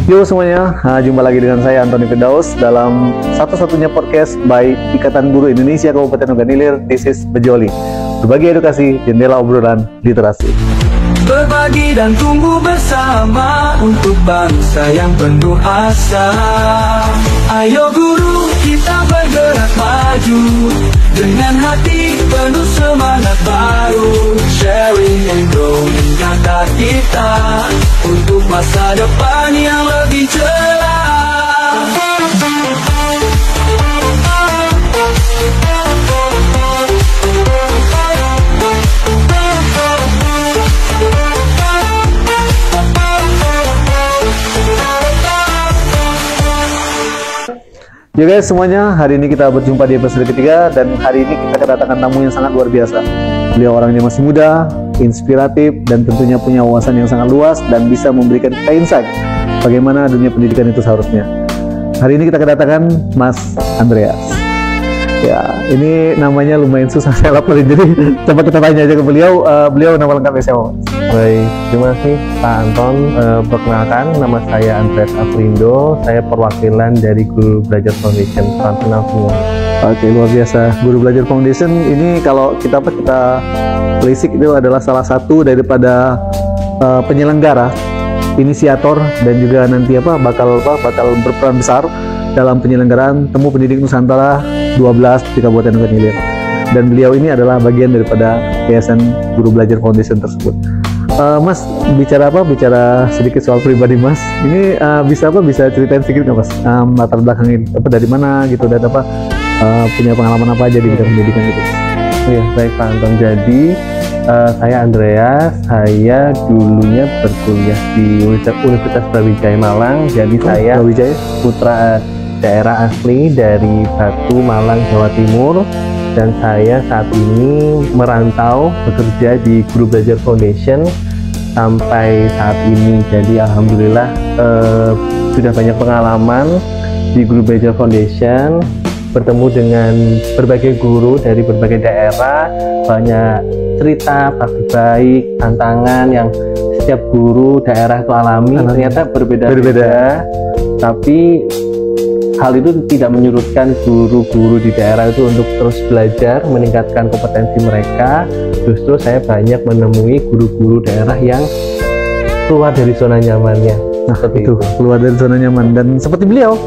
Yo semuanya, jumpa lagi dengan saya Antoni Firdaus dalam satu-satunya podcast by Ikatan Guru Indonesia Kabupaten Oganilir. This is Bejoli, berbagi edukasi, jendela obrolan literasi. Berbagi dan tumbuh bersama untuk bangsa yang penuh asa. Ayo guru, kita bergerak maju dengan hati penuh semangat baru. Sharing and growing kata kita untuk masa depan yang lebih cerah. Ya guys semuanya, hari ini kita berjumpa di episode ketiga dan hari ini kita kedatangan tamu yang sangat luar biasa. Beliau orangnya masih muda, inspiratif dan tentunya punya wawasan yang sangat luas dan bisa memberikan kita insight bagaimana dunia pendidikan itu seharusnya. Hari ini kita kedatangan Mas Andreas. Ya, ini namanya lumayan susah saya laporin, jadi coba kita tanya aja ke beliau. Beliau nama lengkapnya siapa? Baik, terima kasih Pak Anton. Perkenalkan, nama saya Andreas Afrindo. Saya perwakilan dari Guru Belajar Foundation. Salam kenal semua. Oke, luar biasa. Guru Belajar Foundation ini kalau kita telisik itu adalah salah satu daripada penyelenggara, inisiator dan juga nanti bakal berperan besar dalam penyelenggaraan Temu Pendidik Nusantara 12 di Kabupaten Oganilir. Dan beliau ini adalah bagian daripada Yayasan Guru Belajar Foundation tersebut. Mas, bicara sedikit soal pribadi Mas. Ini bisa ceritain sedikit nggak Mas? Latar belakangnya dari mana gitu, dan punya pengalaman apa aja di bidang pendidikan gitu? Iya, baik Pak Anton. Jadi saya Andreas. Saya dulunya berkuliah di Universitas Brawijaya Malang. Jadi saya Brawijaya? putra daerah asli dari Batu, Malang, Jawa Timur. Dan saya saat ini merantau bekerja di Guru Belajar Foundation sampai saat ini. Jadi alhamdulillah sudah banyak pengalaman di Guru Belajar Foundation, bertemu dengan berbagai guru dari berbagai daerah, banyak cerita praktik baik, tantangan yang setiap guru daerah itu alami. Ternyata berbeda-beda. Tapi hal itu tidak menyurutkan guru-guru di daerah itu untuk terus belajar, meningkatkan kompetensi mereka. Justru saya banyak menemui guru-guru daerah yang keluar dari zona nyamannya. Nah, itu keluar dari zona nyaman. Dan seperti beliau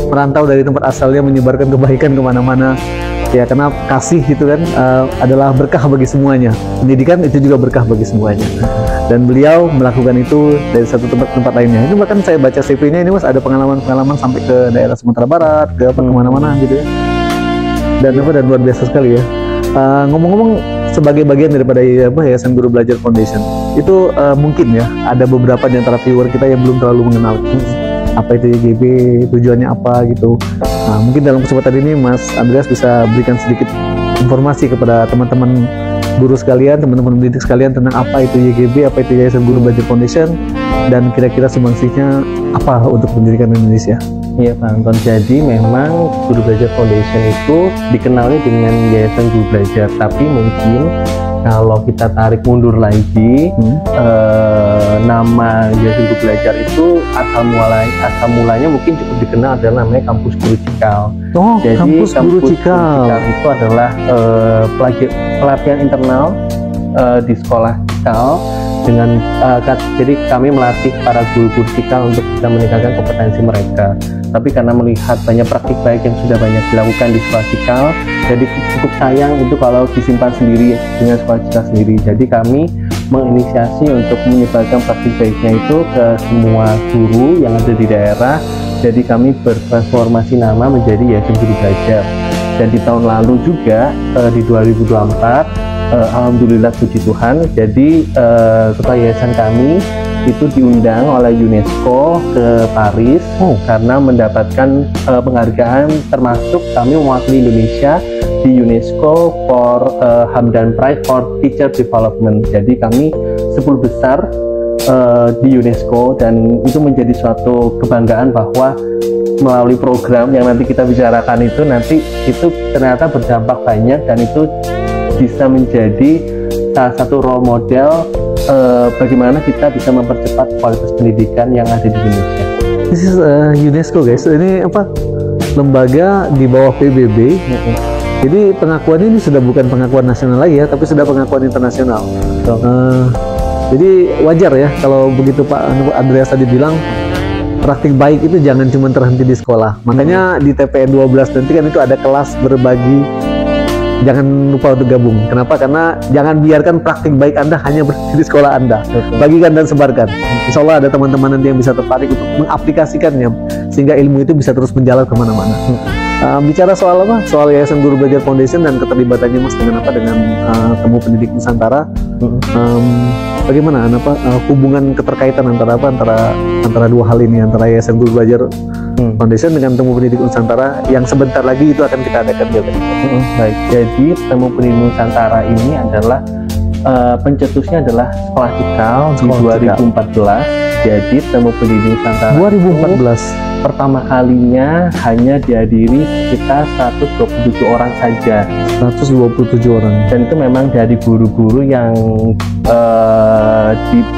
merantau dari tempat asalnya, menyebarkan kebaikan kemana-mana. Ya, karena kasih gitu kan adalah berkah bagi semuanya. Pendidikan itu juga berkah bagi semuanya. Dan beliau melakukan itu dari satu tempat ke tempat lainnya. Ini bahkan saya baca CV-nya ini Mas, ada pengalaman sampai ke daerah Sumatera Barat, ke kemana-mana gitu ya. Dan luar biasa sekali ya. Ngomong-ngomong, sebagai bagian daripada Yayasan Guru Belajar Foundation, itu mungkin ya ada beberapa di antara viewer kita yang belum terlalu mengenal apa itu YGB, tujuannya apa gitu. Nah, mungkin dalam kesempatan ini Mas Andreas bisa berikan sedikit informasi kepada teman-teman guru sekalian, teman-teman pendidik sekalian tentang apa itu YGB, apa itu Yayasan Guru Belajar Foundation, dan kira-kira sumbangsihnya apa untuk pendidikan Indonesia. Iya Pak Anton, jadi memang Guru Belajar Foundation itu dikenalnya dengan Yayasan Guru Belajar, tapi mungkin kalau kita tarik mundur lagi, nama Yayasan Guru Belajar itu asal mulanya mungkin cukup dikenal adalah namanya Kampus Guru Cikal. Oh, jadi Kampus Guru Cikal itu adalah pelatihan internal di sekolah Cikal dengan jadi kami melatih para guru-guru Cikal untuk bisa meningkatkan kompetensi mereka. Tapi karena melihat banyak praktik baik yang sudah banyak dilakukan di sekolah Cikal, jadi cukup sayang itu kalau disimpan sendiri dengan sekolah Cikal sendiri. Jadi kami menginisiasi untuk menyebarkan praktik baiknya itu ke semua guru yang ada di daerah. Jadi kami bertransformasi nama menjadi Yayasan Guru Belajar. Dan di tahun lalu juga di 2024, alhamdulillah puji Tuhan, jadi ketua yayasan kami itu diundang oleh UNESCO ke Paris karena mendapatkan penghargaan, termasuk kami mewakili Indonesia di UNESCO for Hamdan Prize for Teacher Development. Jadi kami 10 besar di UNESCO, dan itu menjadi suatu kebanggaan bahwa melalui program yang nanti kita bicarakan itu ternyata berdampak banyak, dan itu bisa menjadi salah satu role model bagaimana kita bisa mempercepat kualitas pendidikan yang ada di Indonesia. This is UNESCO guys, ini apa, lembaga di bawah PBB. Jadi pengakuan ini sudah bukan pengakuan nasional lagi ya, tapi sudah pengakuan internasional. Jadi wajar ya kalau begitu Pak Andreas tadi bilang praktik baik itu jangan cuma terhenti di sekolah. Makanya di TPN 12 nanti kan itu ada kelas berbagi. Jangan lupa untuk gabung. Kenapa? Karena jangan biarkan praktik baik Anda hanya berhenti di sekolah Anda. Bagikan dan sebarkan. Insya Allah ada teman-teman nanti yang bisa tertarik untuk mengaplikasikannya sehingga ilmu itu bisa terus menjalar kemana-mana. Bicara soal apa? Soal Yayasan Guru Belajar Foundation dan keterlibatannya Mas dengan apa? Dengan Temu Pendidik Nusantara. Bagaimana hubungan keterkaitan antara apa? Antara dua hal ini, antara Yayasan Guru Belajar Foundation dengan Temu Pendidik Nusantara yang sebentar lagi itu akan kita adakan juga. Baik, jadi Temu Pendidik Nusantara ini adalah pencetusnya adalah sekolah cikal di 2014. Jadi Temu Pendidik Nusantara 2014 pertama kalinya hanya dihadiri sekitar 127 orang saja. 127 orang. Dan itu memang dari guru-guru yang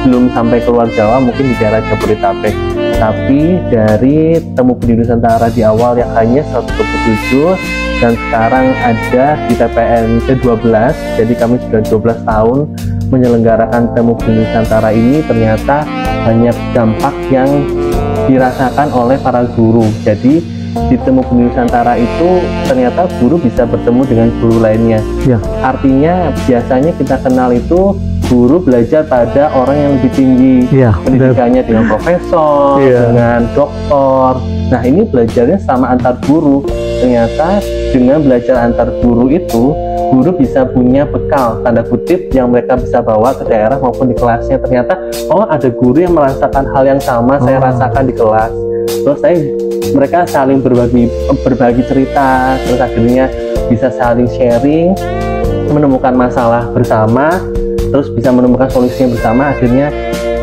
belum sampai keluar Jawa, mungkin di daerah Jabodetabek. Tapi dari Temu Pendidik Nusantara di awal yang hanya 127 dan sekarang ada di TPN ke-12. Jadi kami sudah 12 tahun menyelenggarakan Temu Pendidik Nusantara ini. Ternyata banyak dampak yang dirasakan oleh para guru. Jadi di Temu Pendidik Nusantara itu ternyata guru bisa bertemu dengan guru lainnya. Ya. Artinya biasanya kita kenal itu guru belajar pada orang yang lebih tinggi, pendidikannya dengan profesor, dengan doktor. Nah ini belajarnya sama antar guru. Ternyata dengan belajar antar guru itu, guru bisa punya bekal tanda kutip yang mereka bisa bawa ke daerah maupun di kelasnya. Ternyata oh ada guru yang merasakan hal yang sama saya rasakan di kelas. Terus mereka saling berbagi cerita, terus akhirnya bisa saling sharing, menemukan masalah bersama, terus bisa menemukan solusinya bersama, akhirnya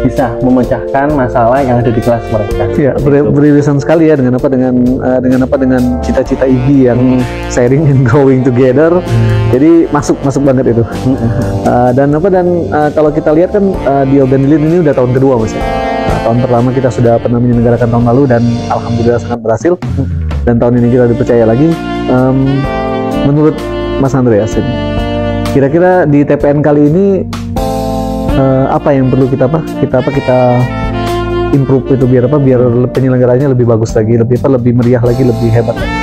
bisa memecahkan masalah yang ada di kelas mereka. Ya, beririsan sekali ya dengan cita-cita IGI yang sharing and growing together. Jadi masuk banget itu. Dan kalau kita lihat kan di Organilir ini udah tahun kedua Mas ya. Tahun pertama kita sudah pernah menyelenggarakan tahun lalu dan alhamdulillah sangat berhasil. Dan tahun ini kita dipercaya lagi. Menurut Mas Andreas ini, kira-kira di TPN kali ini apa yang perlu kita improve itu biar penyelenggaranya lebih bagus lagi, lebih meriah lagi, lebih hebat lagi.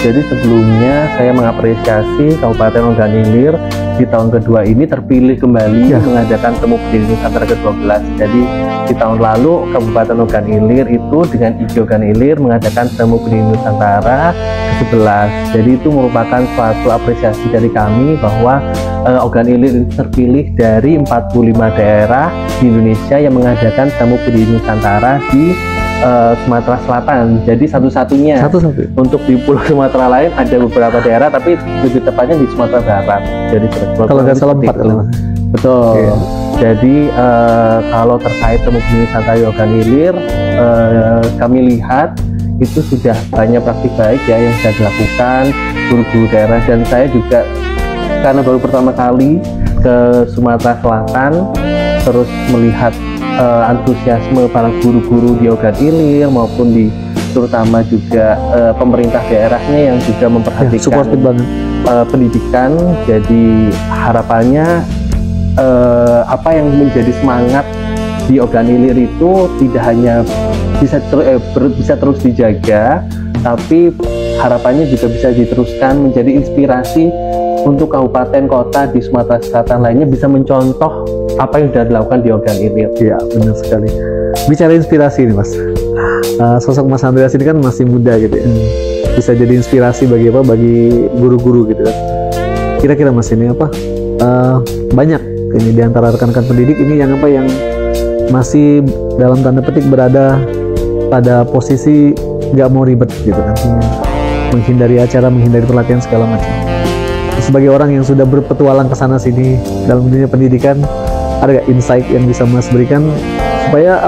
Jadi sebelumnya saya mengapresiasi Kabupaten Ogan Ilir di tahun kedua ini terpilih kembali mengadakan Temu Pendidik Nusantara ke-12. Jadi di tahun lalu Kabupaten Ogan Ilir itu dengan IGI Ogan Ilir mengadakan Temu Pendidik Nusantara ke-11. Jadi itu merupakan suatu apresiasi dari kami bahwa Ogan Ilir terpilih dari 45 daerah di Indonesia yang mengadakan Temu Pendidik Nusantara di Sumatera Selatan. Jadi satu-satunya. Untuk di Pulau Sumatera lain ada beberapa daerah, tapi lebih tepatnya di Sumatera Barat. Jadi kalau nggak salah 4 kalau betul. Jadi kalau terkait Temu Pendidik Nusantara di Ogan Ilir, kami lihat itu sudah banyak praktik baik ya yang sudah dilakukan guru-guru daerah, dan saya juga karena baru pertama kali ke Sumatera Selatan, terus melihat antusiasme para guru-guru di Ogan Ilir maupun terutama juga pemerintah daerahnya yang juga memperhatikan pendidikan. Jadi harapannya apa yang menjadi semangat di Ogan Ilir itu tidak hanya bisa terus dijaga, tapi harapannya juga bisa diteruskan menjadi inspirasi untuk kabupaten kota di Sumatera Selatan lainnya bisa mencontoh apa yang sudah dilakukan di Ogan Ilir. Iya, benar sekali. Bicara inspirasi nih Mas, sosok Mas Andreas ini kan masih muda gitu ya, bisa jadi inspirasi bagi guru-guru gitu kan. Kira-kira Mas ini banyak ini di antara rekan-rekan pendidik ini yang masih dalam tanda petik berada pada posisi nggak mau ribet gitu kan, menghindari acara, menghindari pelatihan segala macam. Sebagai orang yang sudah berpetualang ke sana sini dalam dunia pendidikan, ada nggak insight yang bisa Mas berikan supaya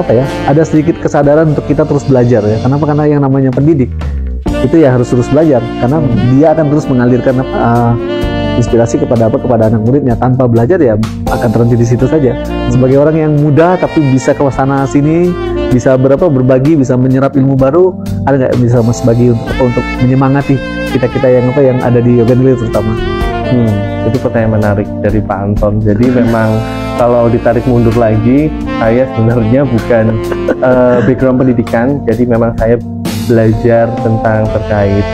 ada sedikit kesadaran untuk kita terus belajar ya? Kenapa? Karena yang namanya pendidik itu ya harus terus belajar, karena dia akan terus mengalirkan inspirasi kepada apa, kepada anak muridnya. Tanpa belajar ya akan terhenti di situ saja. Sebagai orang yang muda tapi bisa ke sana sini, bisa berbagi, bisa menyerap ilmu baru, ada nggak yang bisa Mas bagi untuk apa, untuk menyemangati kita yang apa yang ada di Bougainville terutama? Itu pertanyaan menarik dari Pak Anton. Jadi memang kalau ditarik mundur lagi, saya sebenarnya bukan background pendidikan, jadi memang saya belajar tentang terkait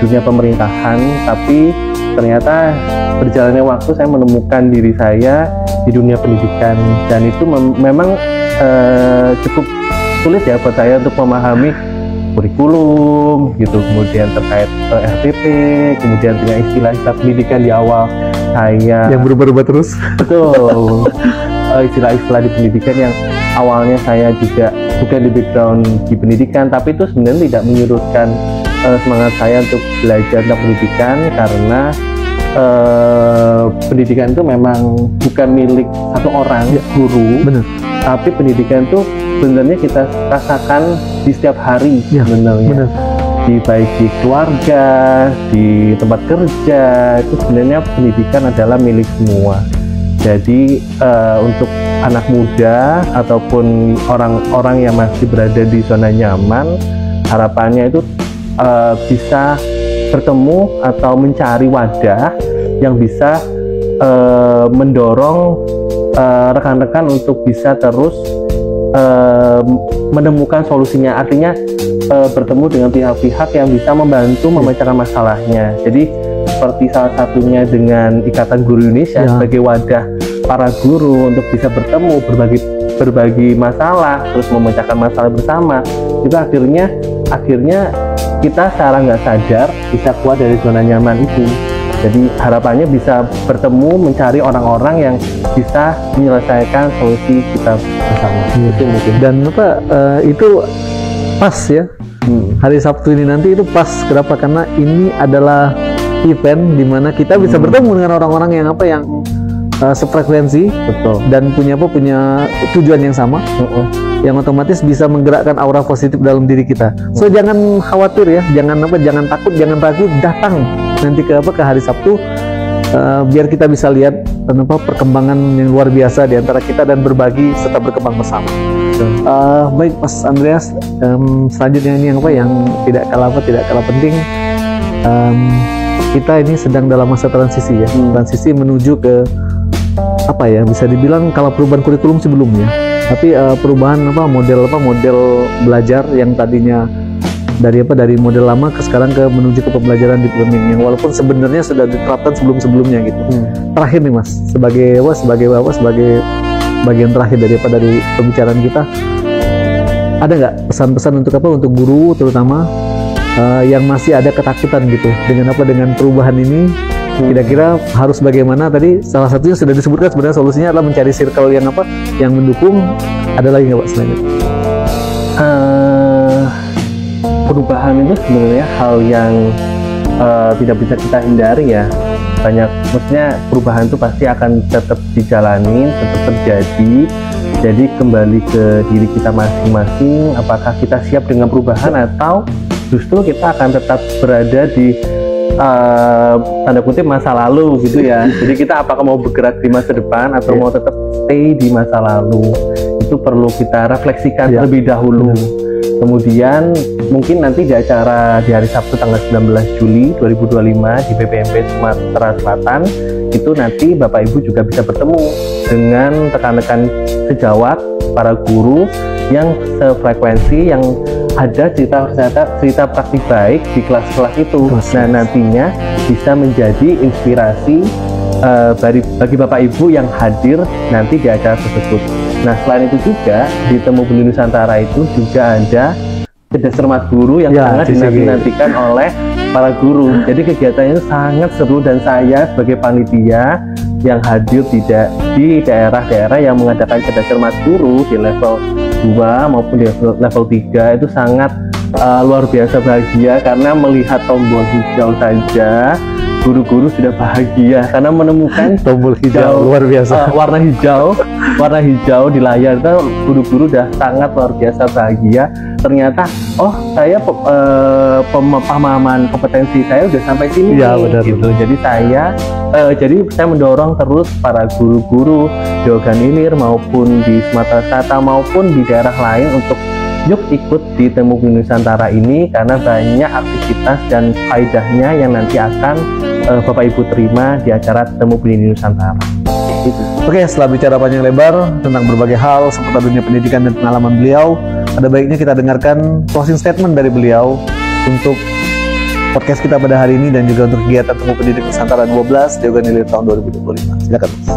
dunia pemerintahan, tapi ternyata berjalannya waktu saya menemukan diri saya di dunia pendidikan, dan itu memang cukup sulit ya buat saya untuk memahami kurikulum gitu, kemudian terkait RPP, kemudian dengan istilah-istilah pendidikan di awal saya yang berubah-ubah terus. Betul. Istilah-istilah di pendidikan yang awalnya saya juga bukan di background di pendidikan, tapi itu sebenarnya tidak menyurutkan semangat saya untuk belajar tentang pendidikan, karena pendidikan itu memang bukan milik satu orang, guru. Benar. Tapi pendidikan itu sebenarnya kita rasakan di setiap hari sebenarnya. Di baik di keluarga, di tempat kerja, itu sebenarnya pendidikan adalah milik semua. Jadi untuk anak muda ataupun orang-orang yang masih berada di zona nyaman, harapannya itu bisa bertemu atau mencari wadah yang bisa mendorong rekan-rekan untuk bisa terus menemukan solusinya. Artinya bertemu dengan pihak-pihak yang bisa membantu memecahkan masalahnya. Jadi seperti salah satunya dengan Ikatan Guru Indonesia sebagai wadah para guru untuk bisa bertemu, berbagi masalah, terus memecahkan masalah bersama. Itu akhirnya kita secara nggak sadar bisa keluar dari zona nyaman itu. Jadi harapannya bisa bertemu, mencari orang-orang yang bisa menyelesaikan solusi kita bersama. Itu mungkin. Dan apa itu pas ya, hari Sabtu ini nanti itu pas. Kenapa? Karena ini adalah event di mana kita bisa bertemu dengan orang-orang yang apa, yang sefrekuensi, betul, dan punya tujuan yang sama, yang otomatis bisa menggerakkan aura positif dalam diri kita. So jangan khawatir ya, jangan takut, jangan ragu, datang nanti ke hari Sabtu, biar kita bisa lihat perkembangan yang luar biasa di antara kita dan berbagi serta berkembang bersama. Baik Mas Andreas, selanjutnya ini yang tidak kalah penting, kita ini sedang dalam masa transisi ya, transisi menuju ke bisa dibilang kalau perubahan kurikulum sebelumnya, tapi perubahan model belajar yang tadinya dari model lama ke sekarang menuju ke pembelajaran deep learning, yang walaupun sebenarnya sudah diterapkan sebelumnya gitu. Terakhir nih Mas, sebagai bagian terakhir dari pembicaraan kita, ada nggak pesan-pesan untuk guru terutama yang masih ada ketakutan gitu dengan perubahan ini? Kira-kira harus bagaimana? Tadi salah satunya sudah disebutkan, sebenarnya solusinya adalah mencari circle yang mendukung. Ada lagi nggak Pak selain itu? Perubahan itu sebenarnya hal yang tidak bisa kita hindari ya. Maksudnya perubahan itu pasti akan tetap dijalani, tetap terjadi. Jadi kembali ke diri kita masing-masing, apakah kita siap dengan perubahan atau justru kita akan tetap berada di tanda kutip masa lalu gitu ya. Jadi kita apakah mau bergerak di masa depan atau mau tetap stay di masa lalu, itu perlu kita refleksikan terlebih dahulu. Kemudian mungkin nanti di acara di hari Sabtu tanggal 19 Juli 2025 di BPMP Sumatera Selatan, itu nanti Bapak Ibu juga bisa bertemu dengan rekan-rekan sejawat para guru yang sefrekuensi, yang ada cerita praktik baik di kelas-kelas itu. Nah, nantinya bisa menjadi inspirasi bagi Bapak Ibu yang hadir nanti di acara tersebut. Nah, selain itu juga di Temu Benih Nusantara itu juga ada cerdas cermat guru yang sangat dinantikan oleh para guru. Jadi kegiatannya sangat seru, dan saya sebagai panitia yang hadir di daerah-daerah yang mengadakan cerdas cermat guru di level 2 maupun di level 3 itu sangat luar biasa bahagia, karena melihat tombol hijau saja guru-guru sudah bahagia karena menemukan tombol hijau luar biasa. Warna hijau di layar itu, guru-guru udah sangat luar biasa bahagia. Ternyata saya pemahaman kompetensi saya udah sampai sini Ya, nih, benar, gitu. Jadi saya mendorong terus para guru-guru di Ogan Ilir maupun di Sumatera Selatan maupun di daerah lain untuk yuk ikut di Temu Bumi Nusantara ini, karena banyak aktivitas dan faedahnya yang nanti akan Bapak Ibu terima di acara Temu Bumi Nusantara. Oke, setelah bicara panjang lebar tentang berbagai hal seputar dunia pendidikan dan pengalaman beliau, ada baiknya kita dengarkan closing statement dari beliau untuk podcast kita pada hari ini dan juga untuk kegiatan Temu Pendidik Nusantara 12 di Ogan Ilir tahun 2025. Silakan, Mas.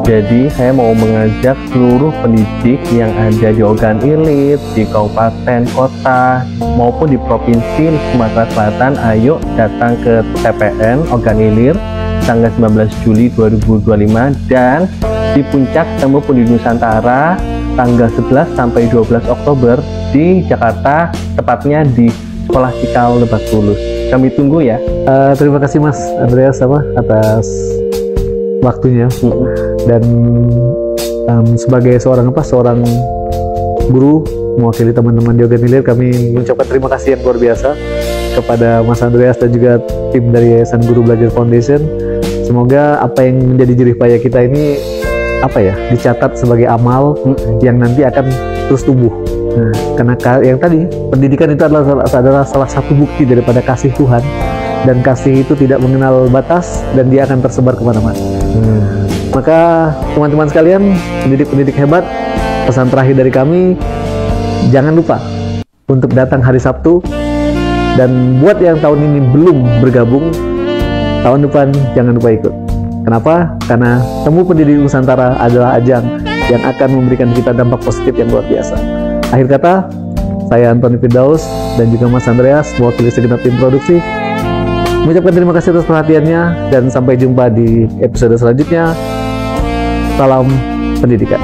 Jadi saya mau mengajak seluruh pendidik yang ada di Ogan Ilir, di kabupaten, kota, maupun di provinsi Sumatera Selatan, ayo datang ke TPN Ogan Ilir tanggal 19 Juli 2025 dan di puncak Temu Pendidik Nusantara tanggal 11 sampai 12 Oktober di Jakarta, tepatnya di Sekolah Cikal Lebak Bulus. Kami tunggu ya. Terima kasih Mas Andreas atas waktunya dan sebagai seorang guru mewakili teman-teman di Ogan Ilir, kami mengucapkan terima kasih yang luar biasa kepada Mas Andreas dan juga tim dari Yayasan Guru Belajar Foundation. Semoga apa yang menjadi jerih payah kita ini dicatat sebagai amal yang nanti akan terus tumbuh. Karena yang tadi pendidikan itu adalah salah satu bukti daripada kasih Tuhan, dan kasih itu tidak mengenal batas dan dia akan tersebar kemana-mana. Maka teman-teman sekalian, pendidik-pendidik hebat, pesan terakhir dari kami, jangan lupa untuk datang hari Sabtu, dan buat yang tahun ini belum bergabung, tahun depan jangan lupa ikut. Kenapa? Karena Temu Pendidik Nusantara adalah ajang yang akan memberikan kita dampak positif yang luar biasa. Akhir kata, saya Antoni Firdaus dan juga Mas Andreas, mewakili segenap tim produksi, mengucapkan terima kasih atas perhatiannya dan sampai jumpa di episode selanjutnya. Salam pendidikan.